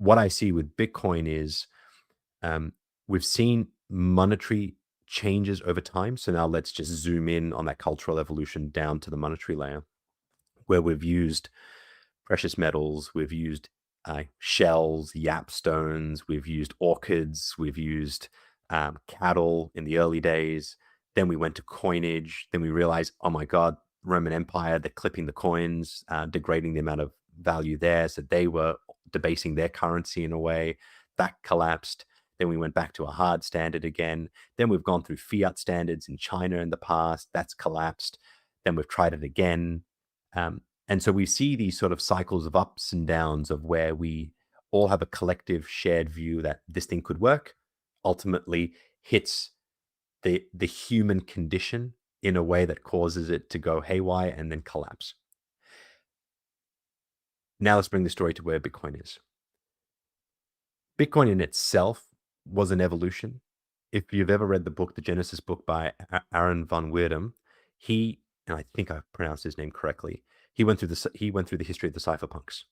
what I see with Bitcoin is um, we've seen monetary changes over time. So now let's just zoom in on that cultural evolution down to the monetary layer, where we've used precious metals, we've used shells, yap stones, we've used orchids, we've used cattle in the early days. Then we went to coinage. Then we realized, oh my God, Roman Empire, they're clipping the coins, degrading the amount of value there. So they were debasing their currency in a way. That collapsed. Then we went back to a hard standard again. Then we've gone through fiat standards in China in the past. That's collapsed. Then we've tried it again. And so we see these sort of cycles of ups and downs of where we all have a collective shared view that this thing could work, ultimately hits the human condition in a way that causes it to go haywire and then collapse. Now let's bring the story to where Bitcoin is. Bitcoin in itself was an evolution. If you've ever read the book, the Genesis book by Aaron von Wirdum, and I think I've pronounced his name correctly, he went through the history of the cypherpunks,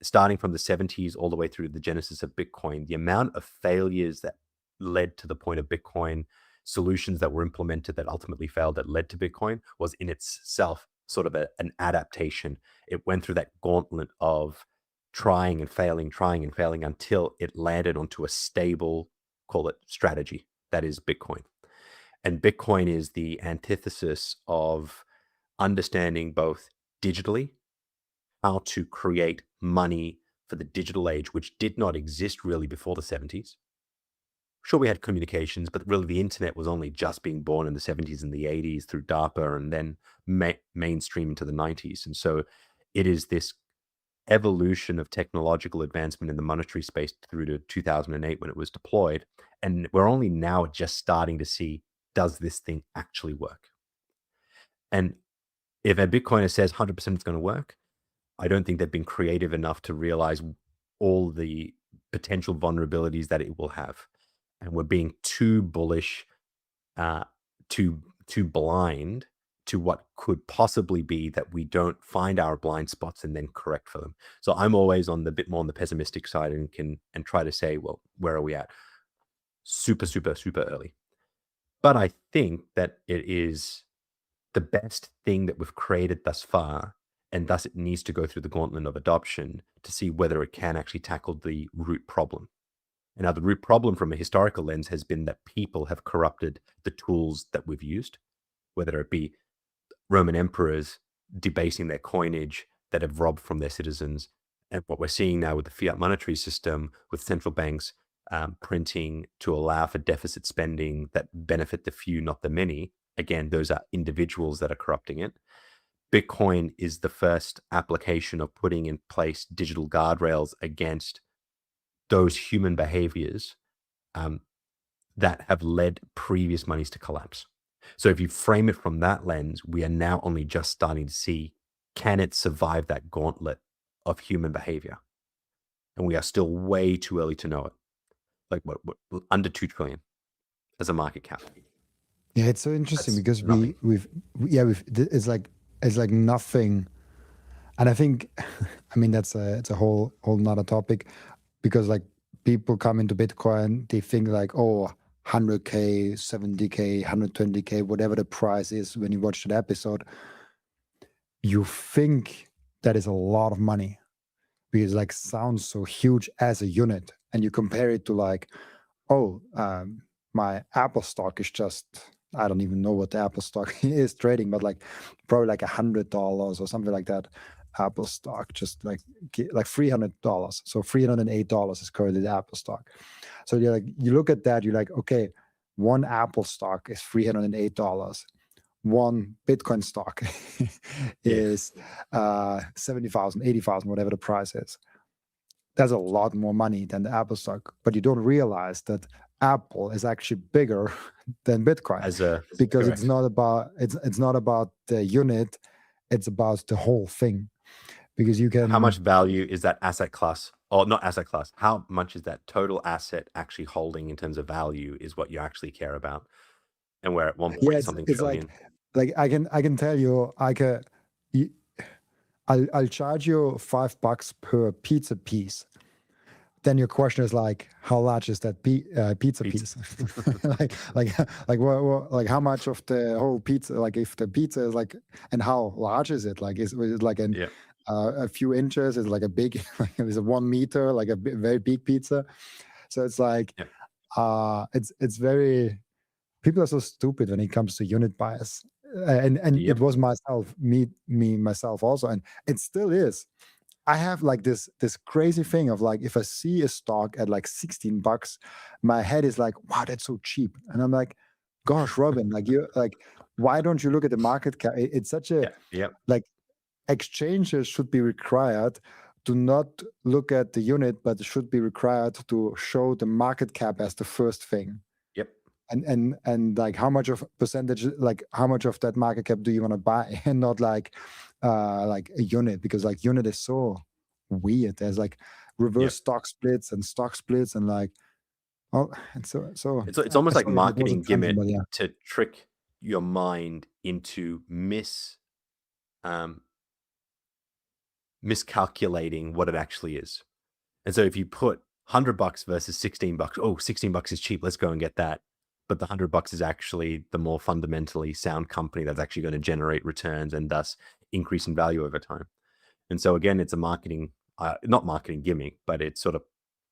starting from the 70s all the way through the genesis of Bitcoin. The amount of failures that led to the point of Bitcoin, solutions that were implemented that ultimately failed that led to Bitcoin, was in itself sort of an adaptation. It went through that gauntlet of trying and failing until it landed onto a stable, call it strategy, that is Bitcoin. And Bitcoin is the antithesis of understanding both digitally how to create money for the digital age, which did not exist really before the 70s. Sure, we had communications, but really the internet was only just being born in the 70s and the 80s through DARPA, and then mainstream into the 90s. And so it is this evolution of technological advancement in the monetary space through to 2008 when it was deployed. And we're only now just starting to see, does this thing actually work? And if a Bitcoiner says 100% it's going to work, I don't think they've been creative enough to realize all the potential vulnerabilities that it will have. And we're being too bullish, too blind to what could possibly be, that we don't find our blind spots and then correct for them. So I'm always on the bit more on the pessimistic side and try to say, well, where are we at? Super, super, super early. But I think that it is the best thing that we've created thus far, and thus it needs to go through the gauntlet of adoption to see whether it can actually tackle the root problem. And now the root problem from a historical lens has been that people have corrupted the tools that we've used, whether it be Roman emperors debasing their coinage that have robbed from their citizens. And what we're seeing now with the fiat monetary system, with central banks printing to allow for deficit spending that benefit the few, not the many. Again, those are individuals that are corrupting it. Bitcoin is the first application of putting in place digital guardrails against those human behaviors that have led previous monies to collapse. So if you frame it from that lens, we are now only just starting to see, can it survive that gauntlet of human behavior? And we are still way too early to know it. Like what under 2 trillion as a market cap. Yeah, it's so interesting That's because nothing. it's like nothing. And I think, I mean, it's a whole nother topic, because like people come into Bitcoin, they think like, oh, 100K, 70K, 120K, whatever the price is when you watch that episode, you think that is a lot of money because like sounds so huge as a unit. And you compare it to like, oh, my Apple stock is just, I don't even know what the Apple stock is trading, but like probably like $100 or something like that. Apple stock just like $300. So $308 is currently the Apple stock. So you're like, you look at that, you're like, okay, one Apple stock is $308. One Bitcoin stock Yeah. is 70,000, 80,000, whatever the price is. That's a lot more money than the Apple stock, but you don't realize that Apple is actually bigger than Bitcoin, because Correct. it's not about the unit, it's about the whole thing. Because you How much can, value is that asset class, or not asset class? How much is that total asset actually holding in terms of value is what you actually care about. And we're at one yeah, point something it's like trillion. I can tell you, I'll charge you $5 per pizza piece. then your question is like, how large is that pizza Pizza. piece? like, like, like how much of the whole pizza? Like, if the pizza is like, and how large is it? Like, is it like Yeah. a few inches? Is it like a big, like, is it 1 meter? Like a very big pizza? So it's like, Yeah. it's very, people are so stupid when it comes to unit bias. And it Yep. was myself, me myself also, and it still is. I have like this crazy thing of like, if I see a stock at like $16, my head is like, wow, that's so cheap. And I'm like, gosh, Robin, like, you like, why don't you look at the market cap? It's such a, Yeah. Yep. like, exchanges should be required to not look at the unit, but should be required to show the market cap as the first thing. Yep. And like, how much of percentage, like how much of that market cap do you want to buy, and not like a unit, because like unit is so weird. There's like reverse Yep. stock splits and like, oh, and It's almost like sorry if it was marketing offensive, gimmick but yeah. to trick your mind into um, miscalculating what it actually is. And so if you put $100 versus $16, oh, $16 is cheap, let's go and get that. But the $100 is actually the more fundamentally sound company that's actually going to generate returns and thus increase in value over time. And so again, it's a not marketing gimmick, but it's sort of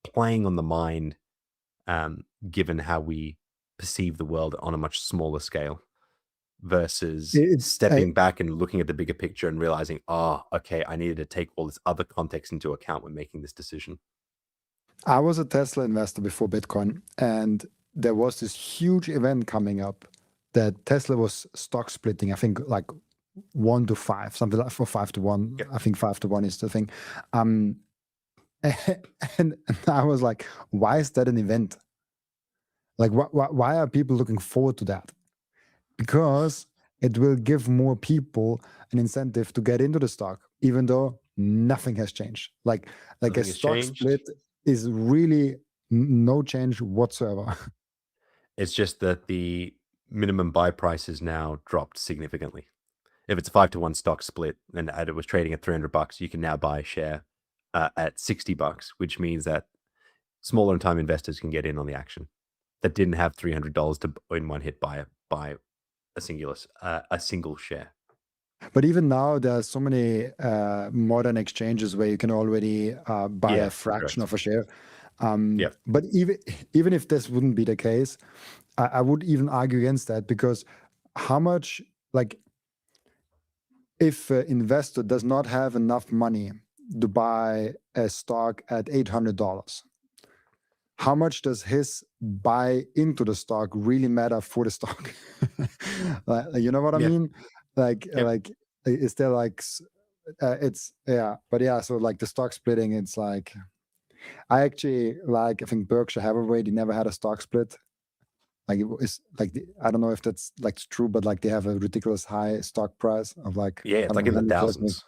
playing on the mind, given how we perceive the world on a much smaller scale versus It's stepping back and looking at the bigger picture and realizing, oh, okay, I needed to take all this other context into account when making this decision. I was a Tesla investor before Bitcoin, and there was this huge event coming up that Tesla was stock splitting. I think like 1 to 5, something like, for 5 to 1. Yep. I think 5 to 1 is the thing. Um, and I was like, why is that an event? Like, why are people looking forward to that? Because it will give more people an incentive to get into the stock, even though nothing has changed. Like a Nothing has stock changed. split is really no change whatsoever. It's just that the minimum buy price has now dropped significantly. If it's a 5-to-1 stock split and it was trading at $300, you can now buy a share at $60, which means that smaller and time investors can get in on the action that didn't have $300 to in one hit buy a single share. But even now, there are so many modern exchanges where you can already buy a Yeah, fraction correct. of a share. Yep. But even if this wouldn't be the case, I would even argue against that, because how much, like, if an investor does not have enough money to buy a stock at $800, how much does his buy into the stock really matter for the stock? You know what I Yeah. mean? Yep. Is there like, it's, yeah, but yeah. So like the stock splitting, it's like, I actually like, I think Berkshire Hathaway, they never had a stock split. Like, it was like, I don't know if that's like true, but like they have a ridiculous high stock price of like, Yeah, I it's don't like know, in the Henry correct me. thousands.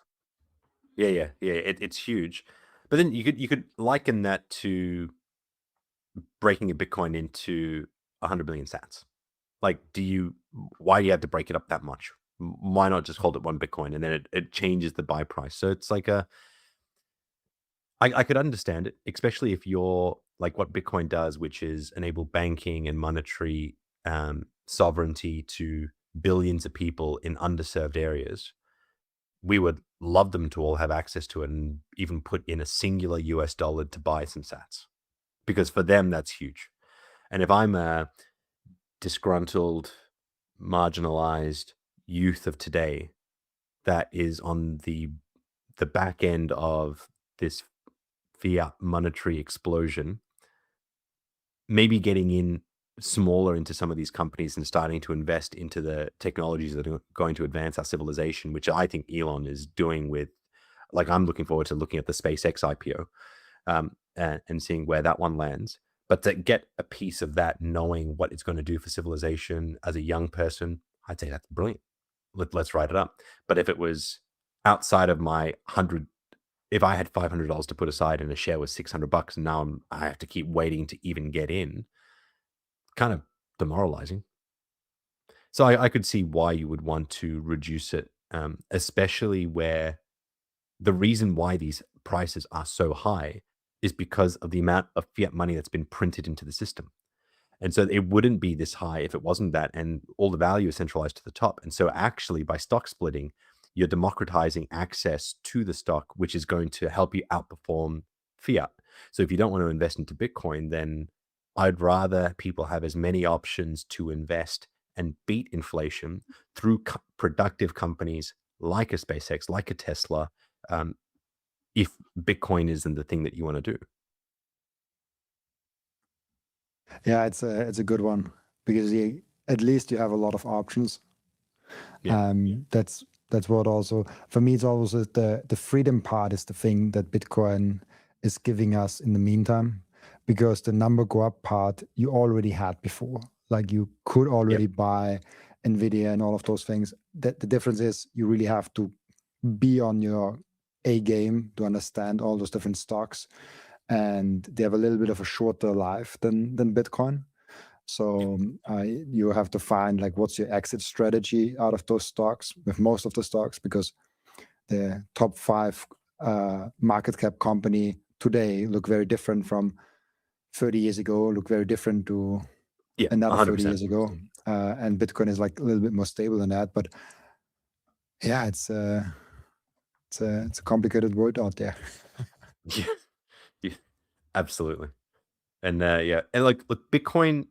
Yeah, yeah, yeah. It's huge. But then you could liken that to breaking a Bitcoin into 100 million sats. Like, why do you have to break it up that much? Why not just hold it one Bitcoin and then it changes the buy price? So it's like I could understand it, especially if you're like what Bitcoin does, which is enable banking and monetary sovereignty to billions of people in underserved areas. We would love them to all have access to it and even put in a singular US dollar to buy some sats because for them, that's huge. And if I'm a disgruntled, marginalized youth of today that is on the back end of this fiat monetary explosion, maybe getting in smaller into some of these companies and starting to invest into the technologies that are going to advance our civilization, which I think Elon is doing with, like, I'm looking forward to looking at the SpaceX IPO and seeing where that one lands. But to get a piece of that, knowing what it's going to do for civilization as a young person, I'd say that's brilliant. Let's write it up. But if it was outside of my 100, if I had $500 to put aside and a share was $600, and now I have to keep waiting to even get in, kind of demoralizing. So I could see why you would want to reduce it, especially where the reason why these prices are so high is because of the amount of fiat money that's been printed into the system. And so it wouldn't be this high if it wasn't that, and all the value is centralized to the top. And so actually by stock splitting, you're democratizing access to the stock, which is going to help you outperform fiat. So if you don't want to invest into Bitcoin, then I'd rather people have as many options to invest and beat inflation through productive companies like a SpaceX, like a Tesla, um, if Bitcoin isn't the thing that you want to do. Yeah, it's a good one because at least you have a lot of options. Yeah. That's what also for me it's also the freedom part is the thing that Bitcoin is giving us in the meantime, because the number go up part you already had before. Like you could Yep. already buy Nvidia and all of those things. That the difference is you really have to be on your A game to understand all those different stocks, and they have a little bit of a shorter life than Bitcoin. So you have to find like what's your exit strategy out of those stocks with most of the stocks, because the top five market cap company today look very different from 30 years ago, look very different to Yeah. another 30 100%. years ago. And Bitcoin is like a little bit more stable than that. But yeah, it's a complicated world out there. Yeah. Yeah. Absolutely. And yeah, and like, look, Bitcoin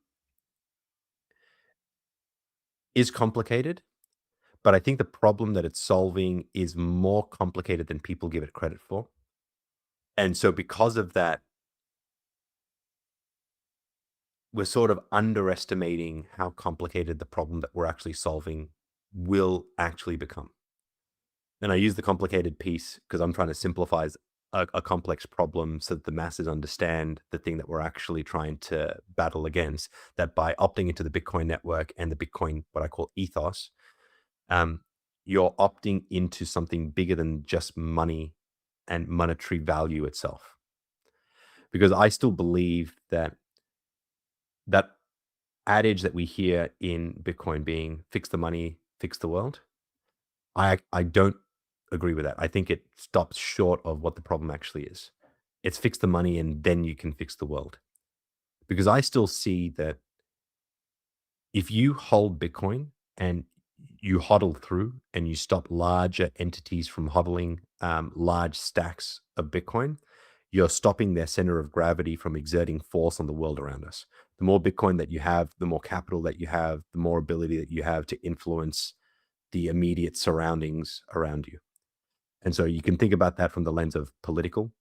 is complicated, but I think the problem that it's solving is more complicated than people give it credit for. And so because of that, we're sort of underestimating how complicated the problem that we're actually solving will actually become. And I use the complicated piece because I'm trying to simplify a complex problem so that the masses understand the thing that we're actually trying to battle against. That by opting into the Bitcoin network and the Bitcoin, what I call ethos, um, you're opting into something bigger than just money and monetary value itself. Because I still believe that that adage that we hear in Bitcoin being fix the money, fix the world, I don't agree with that. I think it stops short of what the problem actually is. It's fix the money and then you can fix the world. Because I still see that if you hold Bitcoin and you hodl through and you stop larger entities from hodling large stacks of Bitcoin, you're stopping their center of gravity from exerting force on the world around us. The more Bitcoin that you have, the more capital that you have, the more ability that you have to influence the immediate surroundings around you. And so you can think about that from the lens of political.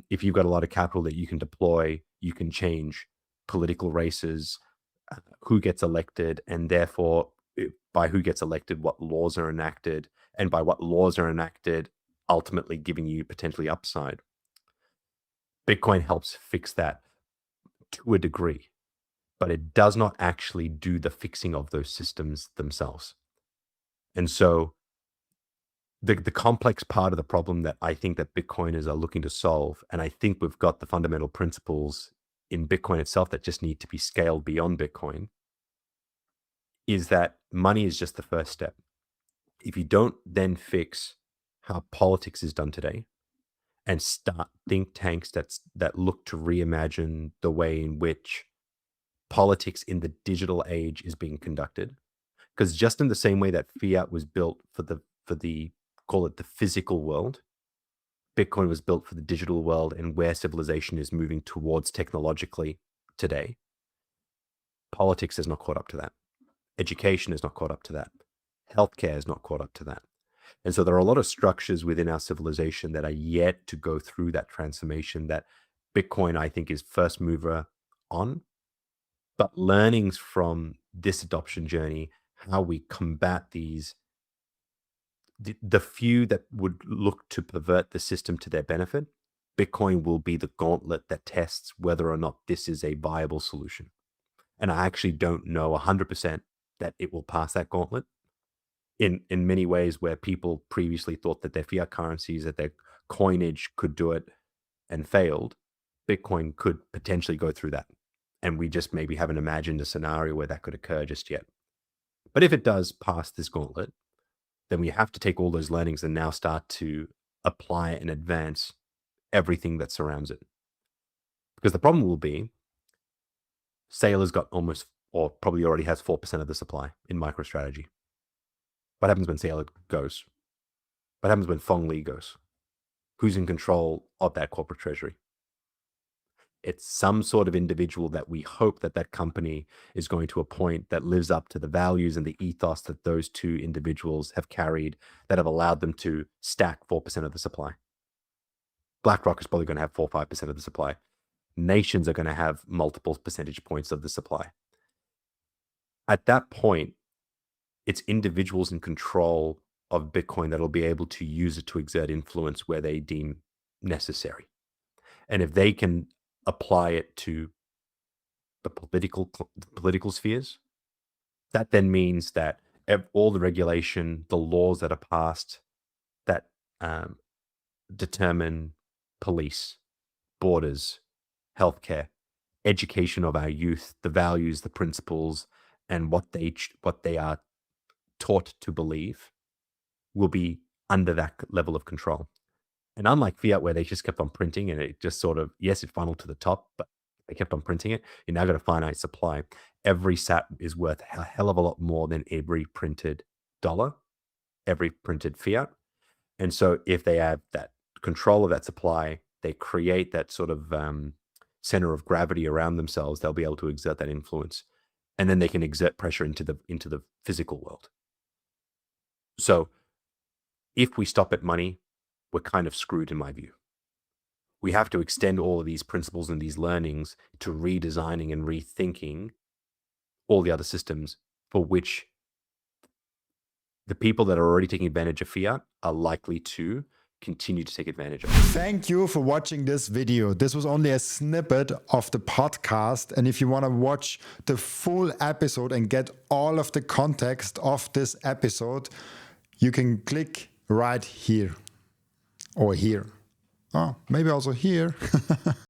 If you've got a lot of capital that you can deploy, you can change political races, who gets elected, and therefore, by who gets elected, what laws are enacted, and by what laws are enacted, ultimately giving you potentially upside. Bitcoin helps fix that to a degree, but it does not actually do the fixing of those systems themselves. And so the complex part of the problem that I think that Bitcoiners are looking to solve, and I think we've got the fundamental principles in Bitcoin itself that just need to be scaled beyond Bitcoin, is that money is just the first step. If you don't then fix how politics is done today and start think tanks that look to reimagine the way in which politics in the digital age is being conducted, because just in the same way that fiat was built for the call it the physical world, Bitcoin was built for the digital world and where civilization is moving towards technologically today. Politics has not caught up to that. Education has not caught up to that. Healthcare has not caught up to that. And so there are a lot of structures within our civilization that are yet to go through that transformation that Bitcoin, I think, is first mover on. But learnings from this adoption journey, how we combat the few that would look to pervert the system to their benefit, Bitcoin will be the gauntlet that tests whether or not this is a viable solution. And I actually don't know 100% that it will pass that gauntlet. In many ways, where people previously thought that their fiat currencies, that their coinage could do it and failed, Bitcoin could potentially go through that. And we just maybe haven't imagined a scenario where that could occur just yet. But if it does pass this gauntlet, then we have to take all those learnings and now start to apply and advance everything that surrounds it. Because the problem will be Seyr has got almost, or probably already has 4% of the supply in MicroStrategy. What happens when Seyr goes? What happens when Fong Li goes? Who's in control of that corporate treasury? It's some sort of individual that we hope that that company is going to appoint that lives up to the values and the ethos that those two individuals have carried that have allowed them to stack 4% of the supply. BlackRock is probably going to have 4 or 5% of the supply. Nations are going to have multiple percentage points of the supply. At that point, it's individuals in control of Bitcoin that'll be able to use it to exert influence where they deem necessary. And if they can apply it to the political spheres, that then means that all the regulation, the laws that are passed that determine police, borders, healthcare, education of our youth, the values, the principles, and what they are taught to believe will be under that level of control. And unlike fiat, where they just kept on printing and it just sort of, yes, it funneled to the top, but they kept on printing it. You now got a finite supply. Every sat is worth a hell of a lot more than every printed dollar, every printed fiat. And so if they have that control of that supply, they create that sort of center of gravity around themselves, they'll be able to exert that influence. And then they can exert pressure into the physical world. So if we stop at money, we're kind of screwed in my view. We have to extend all of these principles and these learnings to redesigning and rethinking all the other systems for which the people that are already taking advantage of fiat are likely to continue to take advantage of. Thank you for watching this video. This was only a snippet of the podcast. And if you want to watch the full episode and get all of the context of this episode, you can click right here or here. Oh, maybe also here.